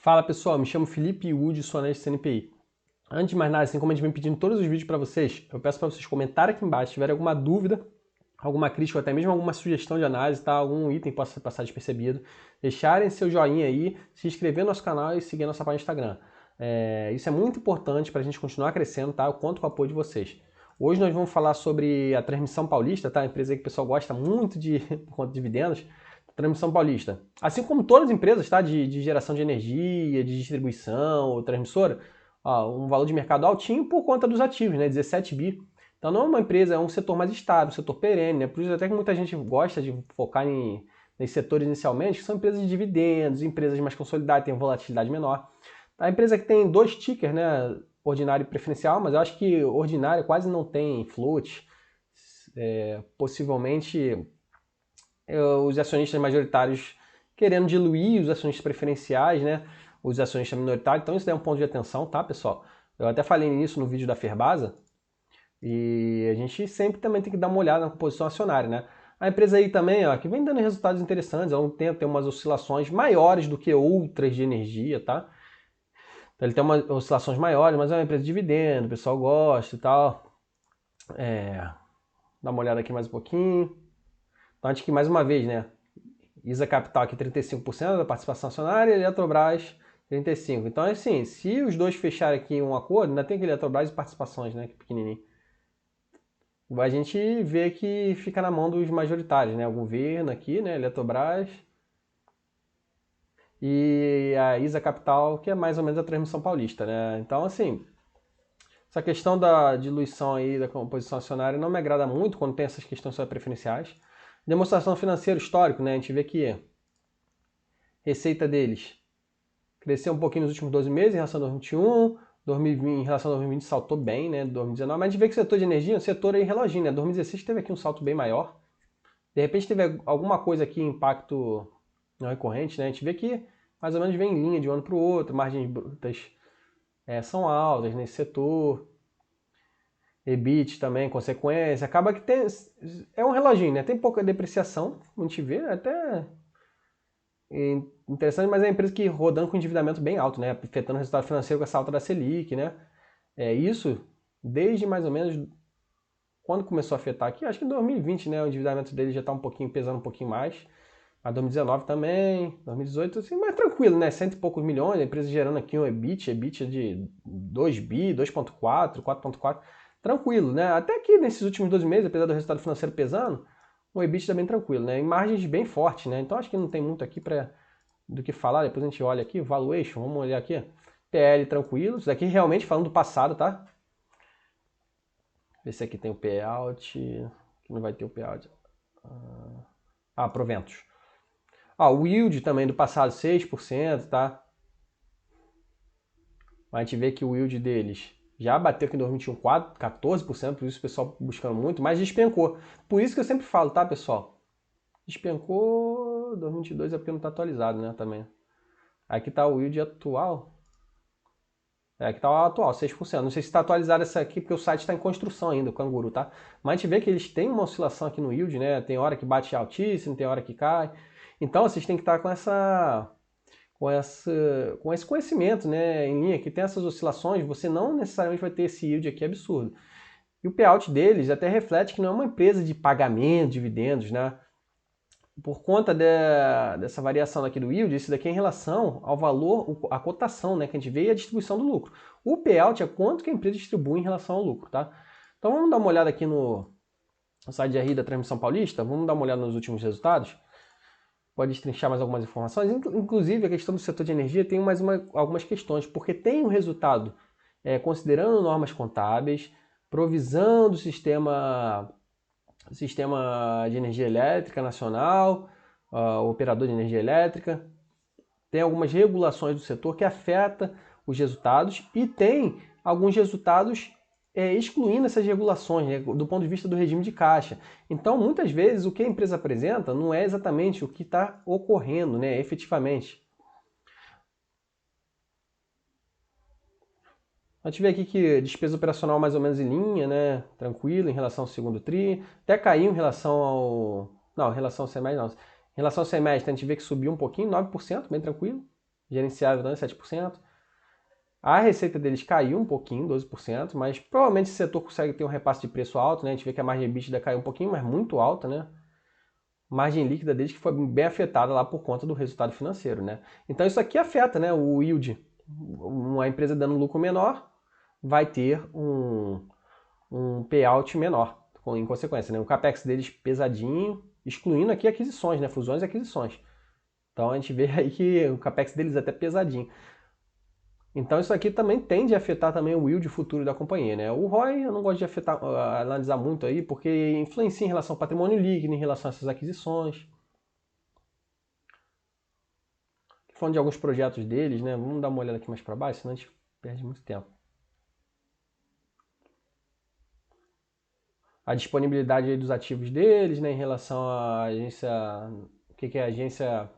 Fala pessoal, me chamo Felipe Wood, sou analista CNPI. Antes de mais nada, assim como a gente vem pedindo todos os vídeos para vocês, eu peço para vocês comentarem aqui embaixo se tiverem alguma dúvida, alguma crítica ou até mesmo alguma sugestão de análise, tá? Algum item que possa passar despercebido. Deixarem seu joinha aí, se inscrever no nosso canal e seguir a nossa página no Instagram. Isso é muito importante para a gente continuar crescendo, tá? Eu conto com o apoio de vocês. Hoje nós vamos falar sobre a Transmissão Paulista, tá? A empresa que o pessoal gosta muito por conta de dividendos. Transmissão Paulista. Assim como todas as empresas, tá? De geração de energia, de distribuição ou transmissora, um valor de mercado altinho por conta dos ativos, né? 17 bi. Então não é uma empresa, é um setor mais estável, um setor perene, né? Por isso até que muita gente gosta de focar nesses setores inicialmente, que são empresas de dividendos, empresas mais consolidadas, têm volatilidade menor. A empresa que tem dois tickers, né? Ordinário e preferencial, mas eu acho que ordinário quase não tem float. Possivelmente os acionistas majoritários querendo diluir os acionistas preferenciais, né? Os acionistas minoritários. Então isso daí é um ponto de atenção, tá, pessoal? Eu até falei nisso no vídeo da Ferbasa. E a gente sempre também tem que dar uma olhada na composição acionária, né? A empresa aí também, ó, que vem dando resultados interessantes, ela tem umas oscilações maiores do que outras de energia, tá? Então ele tem umas oscilações maiores, mas é uma empresa de dividendo, o pessoal gosta e tal. Dá uma olhada aqui mais um pouquinho. Então, acho que mais uma vez, né? ISA Capital aqui 35% da participação acionária e Eletrobras 35%. Então, assim, se os dois fecharem aqui um acordo, ainda tem aquele Eletrobras e participações, né? Que é pequenininho. A gente vê que fica na mão dos majoritários, né? O governo aqui, né? Eletrobras e a ISA Capital, que é mais ou menos a transmissão paulista, né? Então, assim, essa questão da diluição aí da composição acionária não me agrada muito quando tem essas questões só preferenciais. Demonstração financeira histórico, né? A gente vê que a receita deles cresceu um pouquinho nos últimos 12 meses em relação a 2021, 2020, em relação a 2020 saltou bem, né? 2019, mas a gente vê que o setor de energia é um setor aí reloginho, né? 2016 teve aqui um salto bem maior. De repente teve alguma coisa aqui, impacto não recorrente, né? A gente vê que mais ou menos vem em linha de um ano para o outro, margens brutas são altas nesse setor. EBIT também, consequência, acaba que é um reloginho, né? Tem pouca depreciação, a gente vê, até interessante, mas é uma empresa que rodando com endividamento bem alto, né? Afetando o resultado financeiro com essa alta da Selic, né? Isso desde mais ou menos quando começou a afetar aqui, acho que em 2020, né? O endividamento dele já está um pouquinho pesando um pouquinho mais. A 2019 também, 2018, assim, mais tranquilo, né? Cento e poucos milhões, a empresa gerando aqui um EBIT de 2 bi, 2,4, 4,4, tranquilo, né? Até aqui nesses últimos 12 meses, apesar do resultado financeiro pesando, o EBIT tá bem tranquilo, né? Em margens bem fortes, né? Então acho que não tem muito aqui do que falar, depois a gente olha aqui, valuation, vamos olhar aqui, PL tranquilo, isso daqui realmente falando do passado, tá? Esse aqui tem o payout, que não vai ter o payout. Proventos. O yield também do passado 6%, tá? A gente vê que o yield deles já bateu aqui em 2021 14%, por isso o pessoal buscando muito, mas despencou. Por isso que eu sempre falo, tá, pessoal? Despencou 2022 é porque não está atualizado, né, também. Aqui tá o yield atual. Aqui tá o atual, 6%. Não sei se está atualizado essa aqui, porque o site está em construção ainda, o Canguru, tá? Mas a gente vê que eles têm uma oscilação aqui no yield, né? Tem hora que bate altíssimo, tem hora que cai. Então, vocês têm que estar com esse conhecimento, né, em linha, que tem essas oscilações, você não necessariamente vai ter esse yield aqui absurdo. E o payout deles até reflete que não é uma empresa de pagamento, de dividendos, né? Por conta dessa variação aqui do yield, isso daqui é em relação ao valor, a cotação, né, que a gente vê e a distribuição do lucro. O payout é quanto que a empresa distribui em relação ao lucro, tá? Então vamos dar uma olhada aqui no site de RI da Transmissão Paulista, vamos dar uma olhada nos últimos resultados. Pode destrinchar mais algumas informações. Inclusive, a questão do setor de energia tem algumas questões, porque tem um resultado considerando normas contábeis, provisão do sistema de energia elétrica nacional, o operador de energia elétrica, tem algumas regulações do setor que afetam os resultados e tem alguns resultados excluindo essas regulações, né, do ponto de vista do regime de caixa. Então, muitas vezes, o que a empresa apresenta não é exatamente o que está ocorrendo, né, efetivamente. A gente vê aqui que despesa operacional mais ou menos em linha, né, tranquilo, em relação ao segundo TRI. Até caiu em relação ao... Não, em relação ao semestre não. Em relação ao semestre, a gente vê que subiu um pouquinho, 9%, bem tranquilo. gerenciável também 7%. A receita deles caiu um pouquinho, 12%, mas provavelmente esse setor consegue ter um repasse de preço alto, né? A gente vê que a margem EBITDA caiu um pouquinho, mas muito alta, né? Margem líquida deles que foi bem afetada lá por conta do resultado financeiro, né? Então isso aqui afeta, né, o yield. Uma empresa dando lucro menor vai ter um payout menor, em consequência, né? O capex deles pesadinho, excluindo aqui aquisições, né? Fusões e aquisições. Então a gente vê aí que o capex deles é até pesadinho. Então isso aqui também tende a afetar também o yield futuro da companhia, né? O ROI eu não gosto de afetar, analisar muito aí, porque influencia em relação ao patrimônio líquido, em relação a essas aquisições. Falando de alguns projetos deles, né? Vamos dar uma olhada aqui mais para baixo, senão a gente perde muito tempo. A disponibilidade aí dos ativos deles, né? Em relação à agência, o que a agência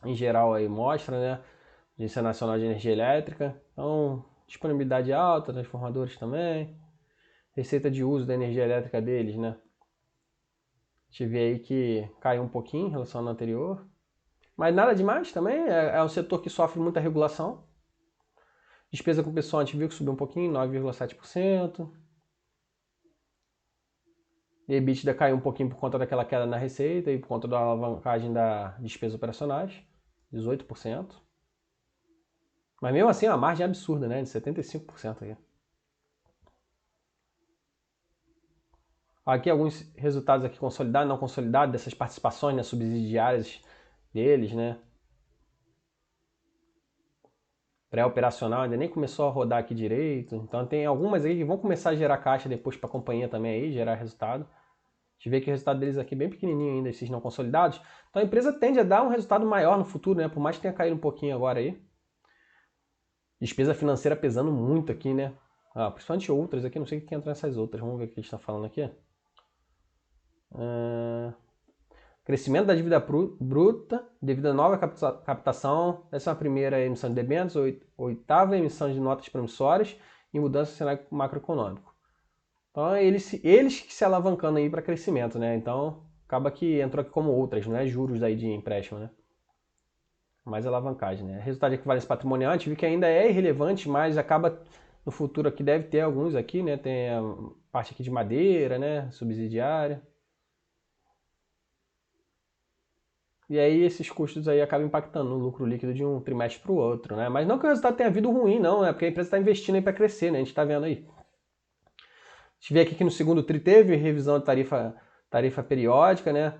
em geral aí mostra, né? Agência Nacional de Energia Elétrica. Então, disponibilidade alta, transformadores também. Receita de uso da energia elétrica deles, né? A gente vê aí que caiu um pouquinho em relação ao ano anterior. Mas nada demais também, é um setor que sofre muita regulação. Despesa com pessoal, a gente viu que subiu um pouquinho, 9,7%. E EBITDA caiu um pouquinho por conta daquela queda na receita e por conta da alavancagem das despesas operacionais, 18%. Mas mesmo assim, a margem é absurda, né? De 75% aí. Aqui alguns resultados aqui consolidados, não consolidados, dessas participações, né, subsidiárias deles, né? Pré-operacional ainda nem começou a rodar aqui direito. Então tem algumas aí que vão começar a gerar caixa depois para a companhia também aí, gerar resultado. A gente vê que o resultado deles aqui é bem pequenininho ainda, esses não consolidados. Então a empresa tende a dar um resultado maior no futuro, né? Por mais que tenha caído um pouquinho agora aí. Despesa financeira pesando muito aqui, né? Principalmente outras aqui, não sei o que entra nessas outras. Vamos ver o que a gente está falando aqui. Crescimento da dívida bruta devido à nova captação. Essa é a primeira emissão de debêntures, oitava emissão de notas promissórias e mudança no cenário macroeconômico. Então, eles que se alavancando aí para crescimento, né? Então, acaba que entrou aqui como outras, não é juros aí de empréstimo, né? Mais alavancagem, né? Resultado de equivalência patrimonial, a gente viu que ainda é irrelevante, mas acaba no futuro aqui deve ter alguns aqui, né? Tem a parte aqui de madeira, né? Subsidiária. E aí esses custos aí acabam impactando no lucro líquido de um trimestre para o outro, né? Mas não que o resultado tenha vindo ruim, não, né? Porque a empresa está investindo aí para crescer, né? A gente está vendo aí. A gente vê aqui que no segundo TRI teve revisão de tarifa periódica, né?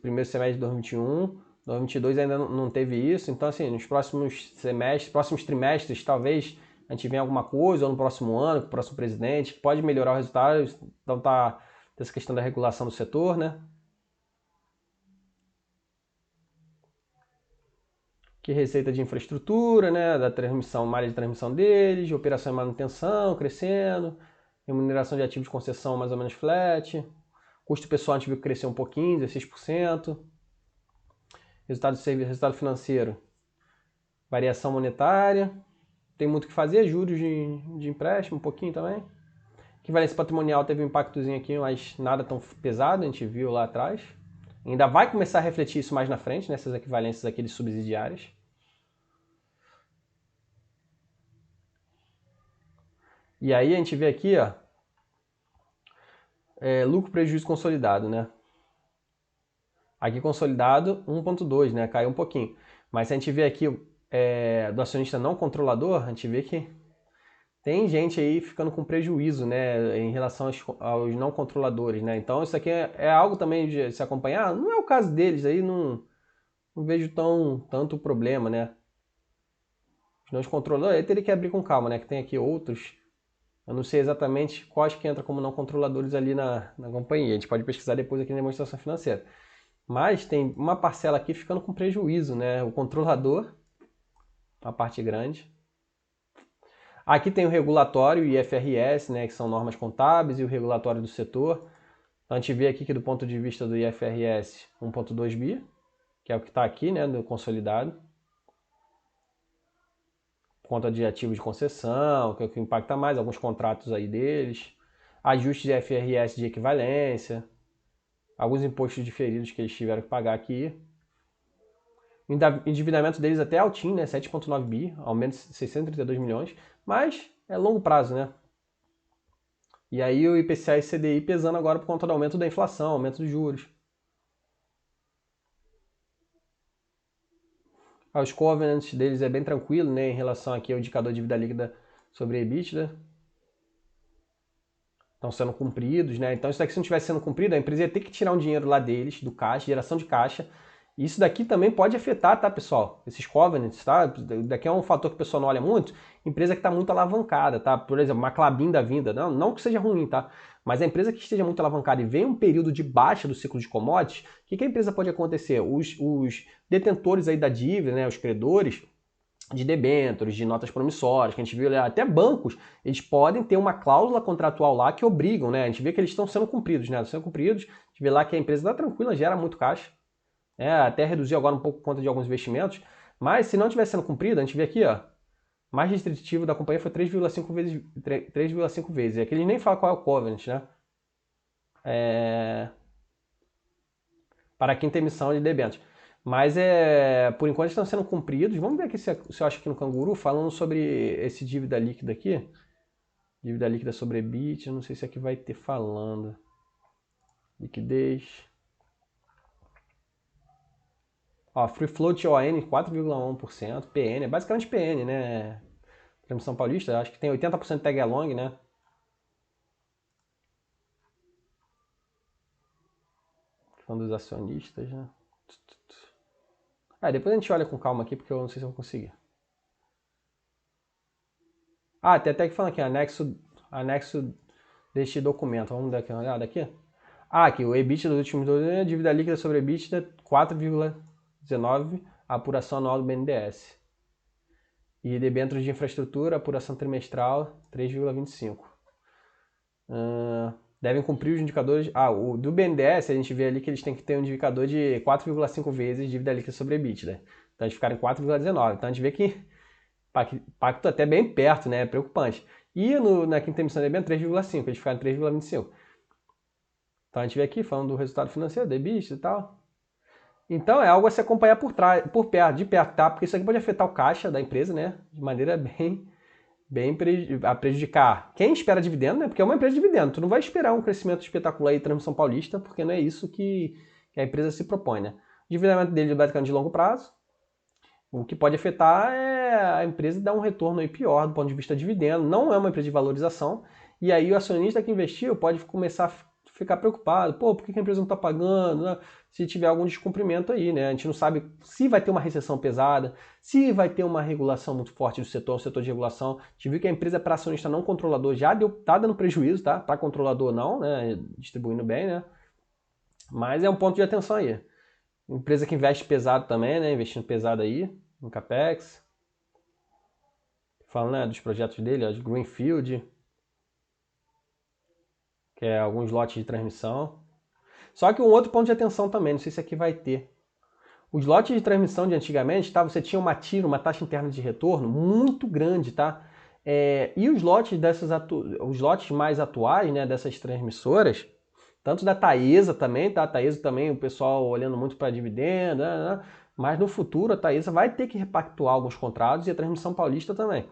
Primeiro semestre de 2021, 2022 ainda não teve isso. Então, assim, nos próximos semestres, próximos trimestres, talvez a gente venha alguma coisa, ou no próximo ano, com o próximo presidente, que pode melhorar o resultado. Então, tá essa questão da regulação do setor, né? Que receita de infraestrutura, né, da transmissão, malha de transmissão deles, de operação e manutenção crescendo, remuneração de ativos de concessão mais ou menos flat, custo pessoal a gente viu que cresceu um pouquinho, 16%, resultado de serviço, resultado financeiro, variação monetária, tem muito o que fazer, juros de empréstimo um pouquinho também, equivalência patrimonial teve um impactozinho aqui, mas nada tão pesado, a gente viu lá atrás, ainda vai começar a refletir isso mais na frente, nessas equivalências aqui de subsidiárias. E aí a gente vê aqui, ó, lucro prejuízo consolidado, né? Aqui consolidado 1,2, né? Caiu um pouquinho. Mas se a gente vê aqui do acionista não controlador, a gente vê que tem gente aí ficando com prejuízo, né? Em relação aos não controladores, né? Então isso aqui é algo também de se acompanhar. Não é o caso deles aí, não vejo tanto problema, né? Os não controladores, aí teria que abrir com calma, né? Que tem aqui outros. Eu não sei exatamente quais que entram como não controladores ali na companhia. A gente pode pesquisar depois aqui na demonstração financeira. Mas tem uma parcela aqui ficando com prejuízo, né? O controlador, a parte grande. Aqui tem o regulatório e IFRS, né? Que são normas contábeis, e o regulatório do setor. Então a gente vê aqui que do ponto de vista do IFRS, 1,2 bi, que é o que está aqui, né? Do consolidado. Conta de ativos de concessão, que é o que impacta mais, alguns contratos aí deles. Ajustes de IFRS de equivalência. Alguns impostos diferidos que eles tiveram que pagar aqui. O endividamento deles até é altinho, né? 7,9 bi, aumento de 632 milhões, mas é longo prazo, né? E aí o IPCA e CDI pesando agora por conta do aumento da inflação, aumento dos juros. Os covenants deles é bem tranquilo, né, em relação aqui ao indicador de dívida líquida sobre EBITDA. Estão sendo cumpridos, né? Então isso daqui se não estivesse sendo cumprido, a empresa ia ter que tirar um dinheiro lá deles, do caixa, geração de caixa. E isso daqui também pode afetar, tá, pessoal? Esses covenants, tá? Daqui é um fator que o pessoal não olha muito. Empresa que está muito alavancada, tá? Por exemplo, uma Klabin da vida. Não que seja ruim, tá? Mas a empresa que esteja muito alavancada e vem um período de baixa do ciclo de commodities, o que a empresa pode acontecer? Os detentores aí da dívida, né, os credores, de debêntures, de notas promissórias, que a gente viu até bancos, eles podem ter uma cláusula contratual lá que obrigam, né? A gente vê que eles estão sendo cumpridos, né? Estão sendo cumpridos, a gente vê lá que a empresa está tranquila, gera muito caixa, até reduziu agora um pouco por conta de alguns investimentos, mas se não estiver sendo cumprido, a gente vê aqui, ó, mais restritivo da companhia foi 3,5 vezes, 3,5 vezes. E aqui eles nem falam qual é o covenant, né? Para a quinta emissão de debêntures. Mas por enquanto estão sendo cumpridos. Vamos ver aqui se eu acho aqui no Canguru, falando sobre esse dívida líquida aqui. Dívida líquida sobre EBIT, não sei se aqui vai ter falando. Liquidez. Ó, Free Float ON 4,1%, PN, é basicamente PN, né? Transmissão Paulista, acho que tem 80% tag along, né? Falando dos acionistas, né? Depois a gente olha com calma aqui, porque eu não sei se eu vou conseguir. Tem até que falando aqui, anexo deste documento. Vamos dar aqui uma olhada aqui. Aqui, o EBITDA dos últimos 2 anos, dívida líquida sobre EBITDA 4,19, apuração anual do BNDES. E debêntures de infraestrutura, apuração trimestral 3,25. Devem cumprir os indicadores. O do BNDES, a gente vê ali que eles têm que ter um indicador de 4,5 vezes dívida líquida sobre EBITDA. Então eles ficaram em 4,19. Então a gente vê que pacto até bem perto, né? É preocupante. E na quinta emissão de debênture 3,5, eles ficaram em 3,25. Então a gente vê aqui falando do resultado financeiro, do EBITDA e tal. Então é algo a se acompanhar por perto, de perto, tá? Porque isso aqui pode afetar o caixa da empresa, né? De maneira bem a prejudicar quem espera dividendo, né? Porque é uma empresa de dividendo. Tu não vai esperar um crescimento espetacular aí Transmissão Paulista, porque não é isso que a empresa se propõe, né? O endividamento dele é basicamente de longo prazo. O que pode afetar é a empresa dar um retorno aí pior do ponto de vista de dividendo. Não é uma empresa de valorização. E aí o acionista que investiu pode começar a ficar preocupado. Pô, por que a empresa não está pagando? Né? Se tiver algum descumprimento aí, né? A gente não sabe se vai ter uma recessão pesada, se vai ter uma regulação muito forte do setor, o setor de regulação. A gente viu que a empresa para acionista não controlador já tá dando prejuízo, tá? Para controlador não, né? Distribuindo bem, né? Mas é um ponto de atenção aí. Empresa que investe pesado também, né? Investindo pesado aí, no CAPEX. Falando, né, dos projetos dele, ó, de Greenfield, que é alguns lotes de transmissão. Só que um outro ponto de atenção também, não sei se aqui vai ter. Os lotes de transmissão de antigamente, tá? Você tinha uma TIR, uma taxa interna de retorno, muito grande, tá? E os lotes os lotes mais atuais, né, dessas transmissoras, tanto da Taesa também, tá? A Taesa também, o pessoal olhando muito para dividendo, né? Mas no futuro a Taesa vai ter que repactuar alguns contratos e a Transmissão Paulista também.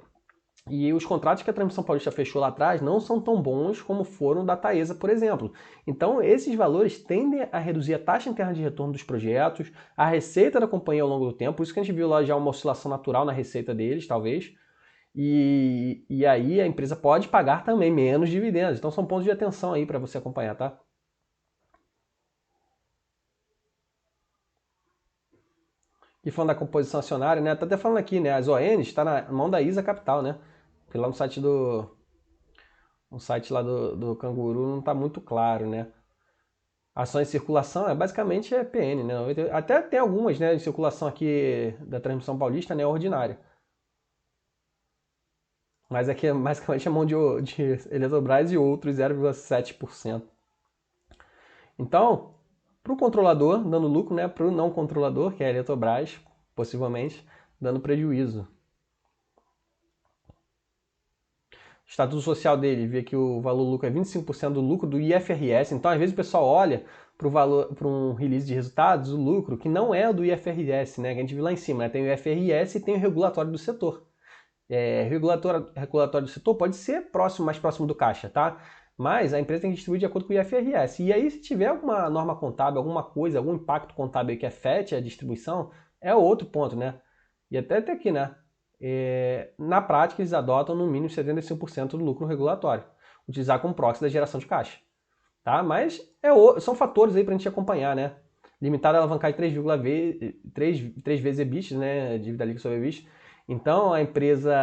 E os contratos que a Transmissão Paulista fechou lá atrás não são tão bons como foram da Taesa, por exemplo. Então, esses valores tendem a reduzir a taxa interna de retorno dos projetos, a receita da companhia ao longo do tempo. Por isso que a gente viu lá já uma oscilação natural na receita deles, talvez. E aí a empresa pode pagar também menos dividendos. Então, são pontos de atenção aí para você acompanhar, tá? E falando da composição acionária, né? Tá até falando aqui, né? As ONs está na mão da ISA Capital, né? Porque lá no site lá do Canguru não está muito claro, né? Ações em circulação basicamente é PN, né? Até tem algumas, né, em circulação aqui da Transmissão Paulista, né, ordinária. Mas aqui é basicamente a mão de Eletrobras e outros 0,7%. Então, para o controlador dando lucro, né, para o não controlador, que é a Eletrobras, possivelmente dando prejuízo. O estatuto social dele, vê que o valor lucro é 25% do lucro do IFRS. Então, às vezes o pessoal olha para um release de resultados, o lucro, que não é o do IFRS, né? Que a gente viu lá em cima, né? Tem o IFRS e tem o regulatório do setor. Regulatório do setor pode ser mais próximo do caixa, tá? Mas a empresa tem que distribuir de acordo com o IFRS. E aí, se tiver alguma norma contábil, alguma coisa, algum impacto contábil que afete a distribuição, é outro ponto, né? E até aqui, né? Na prática, eles adotam no mínimo 75% do lucro regulatório, utilizar como proxy da geração de caixa. Tá? Mas são fatores aí para a gente acompanhar, né? Limitada a alavancagem 3 vezes EBITDA, né? Dívida líquida sobre EBITDA. Então a empresa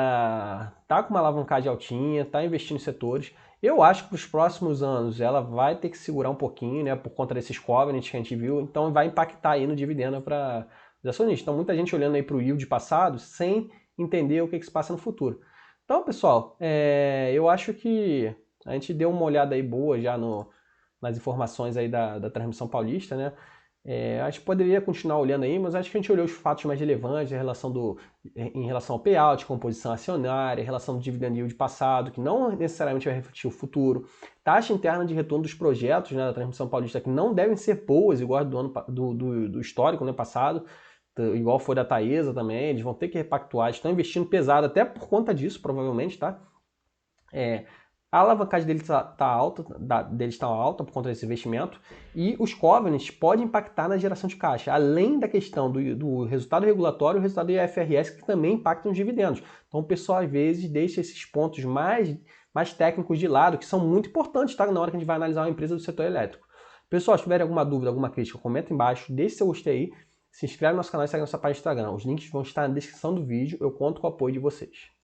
está com uma alavancagem altinha, está investindo em setores. Eu acho que para os próximos anos ela vai ter que segurar um pouquinho, né? Por conta desses covenants que a gente viu. Então vai impactar aí no dividendo para os acionistas. Então muita gente olhando aí para o yield passado sem entender o que se passa no futuro. Então, pessoal, eu acho que a gente deu uma olhada aí boa já nas informações aí da transmissão paulista, né? Acho que poderia continuar olhando aí, mas acho que a gente olhou os fatos mais relevantes em relação ao payout, composição acionária, em relação do dividend yield passado, que não necessariamente vai refletir o futuro, taxa interna de retorno dos projetos, né, da transmissão paulista, que não devem ser boas, igual do histórico, né, passado, igual foi da Taesa também, eles vão ter que repactuar, estão investindo pesado até por conta disso, provavelmente, tá? A alavancagem deles está alta por conta desse investimento e os covenants podem impactar na geração de caixa, além da questão do resultado regulatório e o resultado do IFRS, que também impactam os dividendos. Então o pessoal às vezes deixa esses pontos mais técnicos de lado, que são muito importantes, tá? Na hora que a gente vai analisar uma empresa do setor elétrico. Pessoal, se tiverem alguma dúvida, alguma crítica, comenta embaixo, deixe seu gostei aí, se inscreve no nosso canal e segue nossa página no Instagram. Os links vão estar na descrição do vídeo, eu conto com o apoio de vocês.